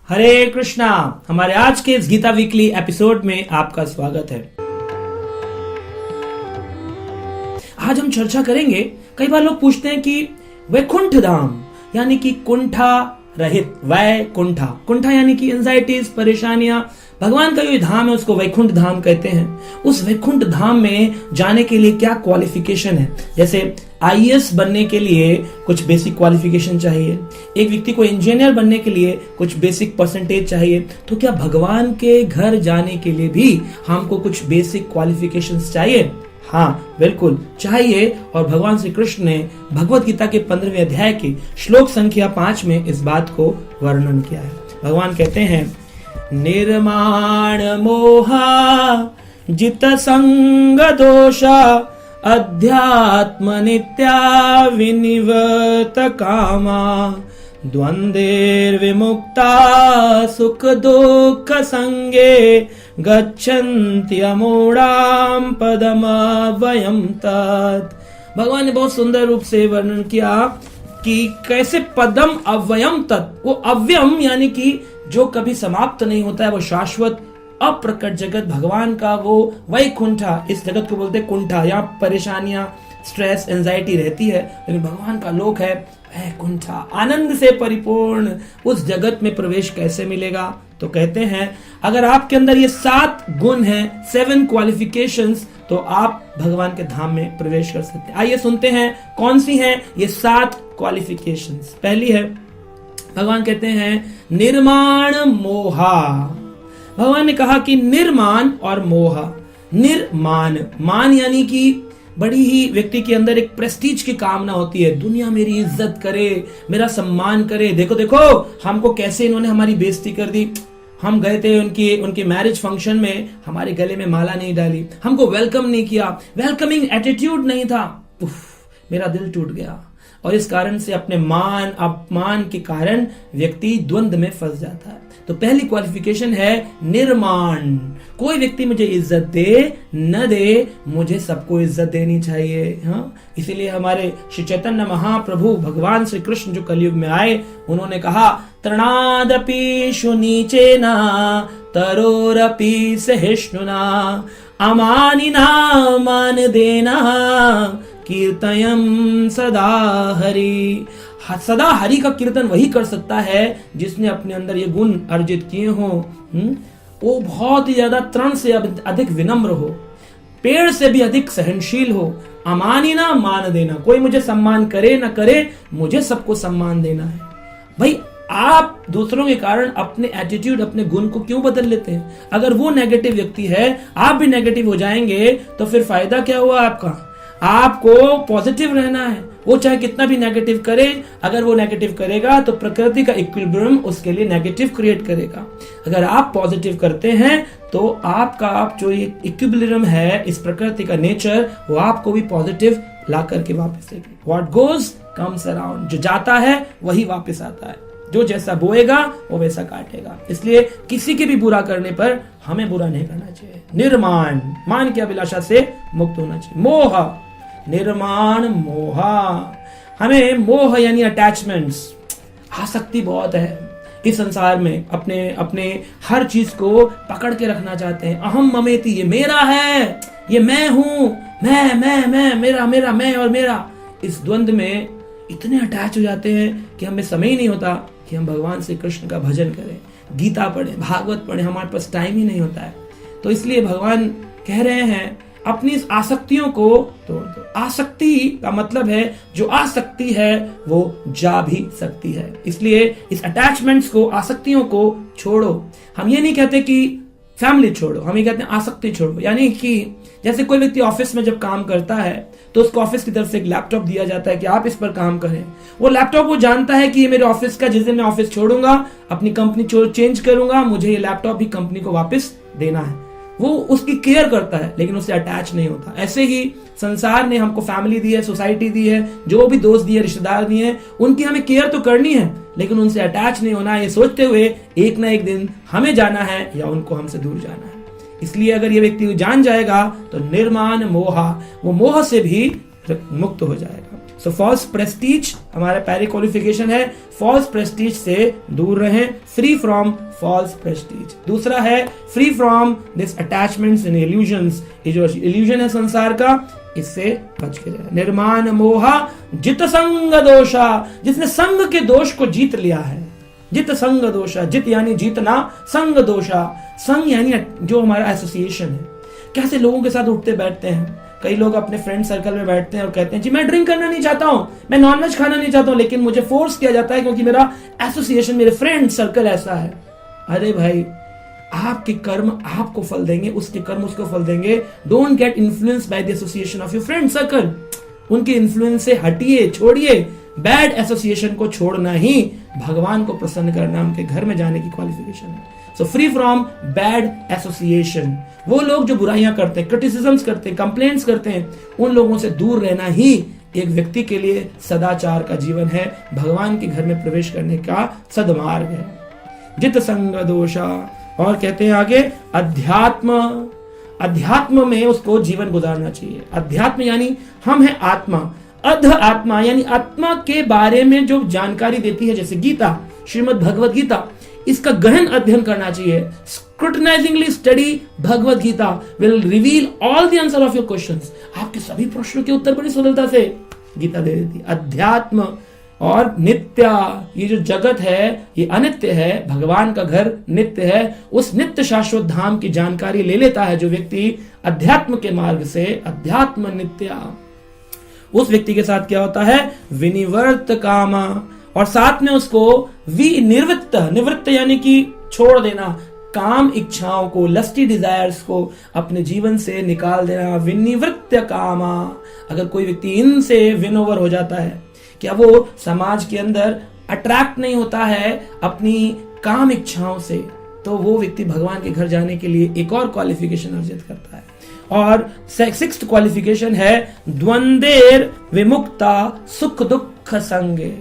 हरे कृष्णा। हमारे आज के इस गीता वीकली एपिसोड में आपका स्वागत है। आज हम चर्चा करेंगे, कई बार लोग पूछते हैं कि वैकुंठ धाम यानी कि कुंठा रहित, वैकुंठा, कुंठा यानी कि एंजाइटीज, परेशानियां, भगवान का जो धाम है उसको वैकुंठ धाम कहते हैं। उस वैकुंठ धाम में जाने के लिए क्या क्वालिफिकेशन है? जैसे आईएएस बनने के लिए कुछ बेसिक क्वालिफिकेशन चाहिए, एक व्यक्ति को इंजीनियर बनने के लिए कुछ बेसिक परसेंटेज चाहिए, तो क्या भगवान के घर जाने के लिए भी हमको कुछ बेसिक क्वालिफिकेशंस चाहिए? हाँ, बिल्कुल चाहिए। और भगवान श्री कृष्ण ने भगवत गीता के 15वें अध्याय के श्लोक संख्या 5 में इस बात को वर्णन किया है। भगवान कहते हैं, निर्माण मोहा जित संग दोषा अध्यात्म नित्या विनिवत कामा द्वंद्वेर विमुक्ता सुख दुख संगे गच्छन्ति अमूढ़ाम पदम अव्ययम् तत्। भगवान ने बहुत सुंदर रूप से वर्णन किया कि कैसे पदम अव्ययम् तत्, वो अव्ययम यानी कि जो कभी समाप्त नहीं होता है, वो शाश्वत अप्रकट जगत भगवान का, वो वैकुंठा, इस जगत को बोलते कुंठा। यहाँ परेशानियां, स्ट्रेस, एंजाइटी रहती है, लेकिन भगवान का लोक है वैकुंठा, आनंद से परिपूर्ण। उस जगत में प्रवेश कैसे मिलेगा? तो कहते हैं, अगर आपके अंदर ये 7 गुण हैं, 7 क्वालिफिकेशंस, तो आप भगवान के धाम में प्रवेश कर सकते हैं। आइए सुनते हैं कौन सी हैं ये 7 क्वालिफिकेशंस। पहली है, भगवान कहते हैं निर्माण मोहा। भगवान ने कहा कि निर्माण और मोह। निर्माण, मान यानी कि बड़ी ही व्यक्ति के अंदर एक प्रेस्टीज की कामना होती है, दुनिया मेरी इज्जत करे, मेरा सम्मान करे। देखो देखो हमको कैसे इन्होंने हमारी बेइज्जती कर दी। हम गए थे उनकी मैरिज फंक्शन में, हमारे गले में माला नहीं डाली, हमको वेलकम नहीं किया, वेलकमिंग एटीट्यूड नहीं था। मेरा दिल टूट गया। और इस कारण से अपने मान अपमान के कारण व्यक्ति द्वंद्व में फंस जाता है। तो पहली क्वालिफिकेशन है निर्माण। कोई व्यक्ति मुझे इज्जत दे न दे, मुझे सबको इज्जत देनी चाहिए। हाँ, इसीलिए हमारे श्री चैतन्य महाप्रभु भगवान श्री कृष्ण जो कलयुग में आए, उन्होंने कहा, तृणादपि शुनीचेना तरोरपि सहिष्णुना अमानिना मान देना कीर्तयम् सदा हरि। सदा हरि का कीर्तन वही कर सकता है जिसने अपने अंदर ये गुण अर्जित किए हो। वो बहुत ही ज्यादा तृण से अधिक विनम्र हो, पेड़ से भी अधिक सहनशील हो। अमानिना मान देना, कोई मुझे सम्मान करे ना करे, मुझे सबको सम्मान देना है। भाई, आप दूसरों के कारण अपने एटीट्यूड, अपने गुण को क्यों बदल लेते हैं? अगर वो नेगेटिव व्यक्ति है, आप भी नेगेटिव हो जाएंगे, तो फिर फायदा क्या हुआ आपका? आपको पॉजिटिव रहना है। वो चाहे कितना भी नेगेटिव करे, अगर वो नेगेटिव करेगा तो प्रकृति का इक्विलिब्रियम उसके लिए नेगेटिव क्रिएट करेगा। अगर आप पॉजिटिव करते हैं तो आपका जो ये इक्विलिब्रियम है, इस प्रकृति का नेचर, वो आपको भी पॉजिटिव ला करके वापस देगी। व्हाट गोज कम्स अराउंड, जो जाता है वही वापस आता है। जो जैसा बोएगा वो वैसा काटेगा। इसलिए किसी के भी बुरा करने पर हमें बुरा नहीं करना चाहिए। निर्माण, मान की अभिलाषा से मुक्त होना चाहिए। मोह, निर्माण मोहा, हमें मोह यानी अटैचमेंट्स, आसक्ति बहुत है इस संसार में। अपने हर चीज को पकड़ के रखना चाहते हैं। अहम ममेति, ये मेरा है, ये मैं हूं, मैं, मेरा, मैं और मेरा। इस द्वंद्व में इतने अटैच हो जाते हैं कि हमें समय ही नहीं होता कि हम भगवान श्री कृष्ण का भजन करें, गीता पढ़ें, भागवत पढ़ें। हमारे पास टाइम ही नहीं होता है। तो इसलिए भगवान कह रहे हैं, अपनी इस आसक्तियों को तोड़ दो। आसक्ति का मतलब है जो आसक्ति है वो जा भी सकती है। इसलिए इस अटैचमेंट्स को, आसक्तियों को छोड़ो। हम ये नहीं कहते कि फैमिली छोड़ो, हम ये कहते हैं आसक्ति छोड़ो। यानी कि जैसे कोई व्यक्ति ऑफिस में जब काम करता है तो उसको ऑफिस की तरफ से एक लैपटॉप दिया जाता है कि आप इस पर काम करें। वो लैपटॉप वो जानता है कि ये मेरे ऑफिस का, जिस दिन मैं ऑफिस छोड़ूंगा, अपनी कंपनी चेंज करूंगा, मुझे ये लैपटॉप भी कंपनी को वापस देना है। वो उसकी केयर करता है, लेकिन उससे अटैच नहीं होता। ऐसे ही संसार ने हमको फैमिली दी है, सोसाइटी दी है, जो भी दोस्त दिए, रिश्तेदार दिए हैं, उनकी हमें केयर तो करनी है, लेकिन उनसे अटैच नहीं होना, ये सोचते हुए एक ना एक दिन हमें जाना है या उनको हमसे दूर जाना है। इसलिए अगर ये व्यक्ति जान जाएगा तो निर्माण मोहा, वो मोह से भी मुक्त हो जाएगा। सो फॉल्स प्रेस्टीज हमारा पहले क्वालिफिकेशन है, फॉल्स प्रेस्टीज से दूर रहें, फ्री फ्रॉम फॉल्स प्रेस्टीज। दूसरा है free from this attachments and illusions, ये जो इल्यूजन है संसार का, इससे बच के रहे। निर्माण मोहा जित संग दोषा, जिसने संग के दोष को जीत लिया है। जित संग दोषा, जित यानी जीतना, संग दोषा, संग यानी जो हमारा एसोसिएशन है। कैसे लोगों के साथ उठते बैठते हैं, कई लोग अपने फ्रेंड सर्कल में बैठते हैं और कहते हैं जी मैं ड्रिंक करना नहीं चाहता हूं, मैं नॉनवेज खाना नहीं चाहता हूं, लेकिन मुझे फोर्स किया जाता है क्योंकि मेरा एसोसिएशन, मेरे फ्रेंड सर्कल ऐसा है। अरे भाई, आपके कर्म आपको फल देंगे, उसके कर्म उसको फल देंगे। Don't get influenced by the association of your friend circle. उनके इन्फ्लुएंस से हटिए, छोड़िए। बैड एसोसिएशन को छोड़ना ही भगवान को प्रसन्न करना, उनके घर में जाने की क्वालिफिकेशन है। So free from bad association. वो लोग जो बुराइयां करते हैं, क्रिटिसिज्म्स करते हैं, कंप्लेंट्स करते हैं, उन लोगों से दूर रहना ही एक व्यक्ति के लिए सदाचार का जीवन है, भगवान के घर में प्रवेश करने का सदमार्ग है। जित संग दोषा। और कहते हैं आगे अध्यात्म, अध्यात्म में उसको जीवन गुजारना चाहिए। अध्यात्म यानी हम है आत्मा, अध आत्मा यानी आत्मा के बारे में जो जानकारी देती है, जैसे गीता, श्रीमद् भगवत गीता, इसका गहन अध्ययन करना चाहिए। Scrutinizingly study Bhagavad Gita will reveal all the answer of your questions. आपके सभी प्रश्नों के उत्तर बड़ी सरलता से गीता दे देती है। अध्यात्म और नित्य, ये जो जगत है ये अनित्य है, भगवान का घर नित्य है। उस नित्य शाश्वत धाम की जानकारी ले लेता है जो व्यक्ति अध्यात्म के मार्ग से, अध्यात्म नित्य, उस व्यक्ति के साथ क्या होता है, विनिवर्त कामा, और साथ में उसको विनिवृत्त, निवृत्त यानी कि छोड़ देना, काम इच्छाओं को, लस्टी डिजायर्स को अपने जीवन से निकाल देना। विनिवृत्त कामा, अगर कोई व्यक्ति इनसे विन ओवर हो जाता है, क्या वो समाज के अंदर अट्रैक्ट नहीं होता है अपनी काम इच्छाओं से, तो वो व्यक्ति भगवान के घर जाने के लिए एक और क्वालिफिकेशन अर्जित करता है। और सिक्स्थ क्वालिफिकेशन है द्वंदेर विमुक्ता सुख दुख संगे।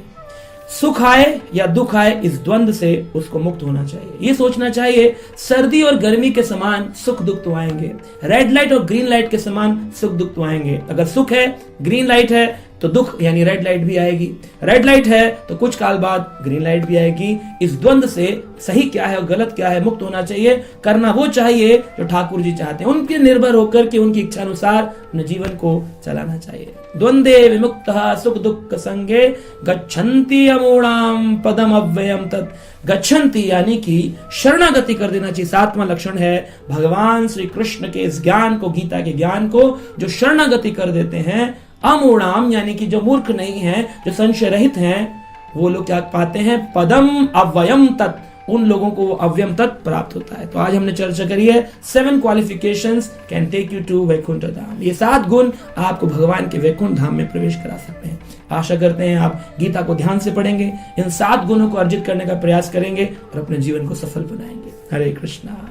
सुख आए या दुख आए, इस द्वंद से उसको मुक्त होना चाहिए। ये सोचना चाहिए सर्दी और गर्मी के समान सुख दुख तो आएंगे, रेड लाइट और ग्रीन लाइट के समान सुख दुख तो आएंगे। अगर सुख है, ग्रीन लाइट है, तो दुख यानी रेड लाइट भी आएगी। रेड लाइट है तो कुछ काल बाद ग्रीन लाइट भी आएगी। इस द्वंद से सही क्या है और गलत क्या है मुक्त होना चाहिए। करना वो चाहिए जो ठाकुर जी चाहते हैं, उनके निर्भर होकर के उनकी इच्छा अनुसार अपने जीवन को चलाना चाहिए। द्वंदे विमुक्तः सुख दुख संगे गच्छन्ति अमूढ़ाम पदम अव्ययम तत्। गच्छन्ति यानी कि शरणागति कर देना चाहिए। सातवां लक्षण है भगवान श्री कृष्ण के इस ज्ञान को, गीता के ज्ञान को जो शरणागति कर देते हैं। अमूढ़ाम यानी कि जो मूर्ख नहीं है, जो संशय रहित हैं, वो लोग क्या पाते हैं, पदम अव्ययम तत्, उन लोगों को अव्ययम तत् प्राप्त होता है। तो आज हमने चर्चा करी है 7 qualifications can take you to Vaikuntha Dham. ये 7 गुण आपको भगवान के वैकुंठ धाम में प्रवेश करा सकते हैं। आशा करते हैं आप गीता को ध्यान से पढ़ेंगे, इन 7 गुणों को अर्जित करने का प्रयास करेंगे और अपने जीवन को सफल बनाएंगे। हरे कृष्णा।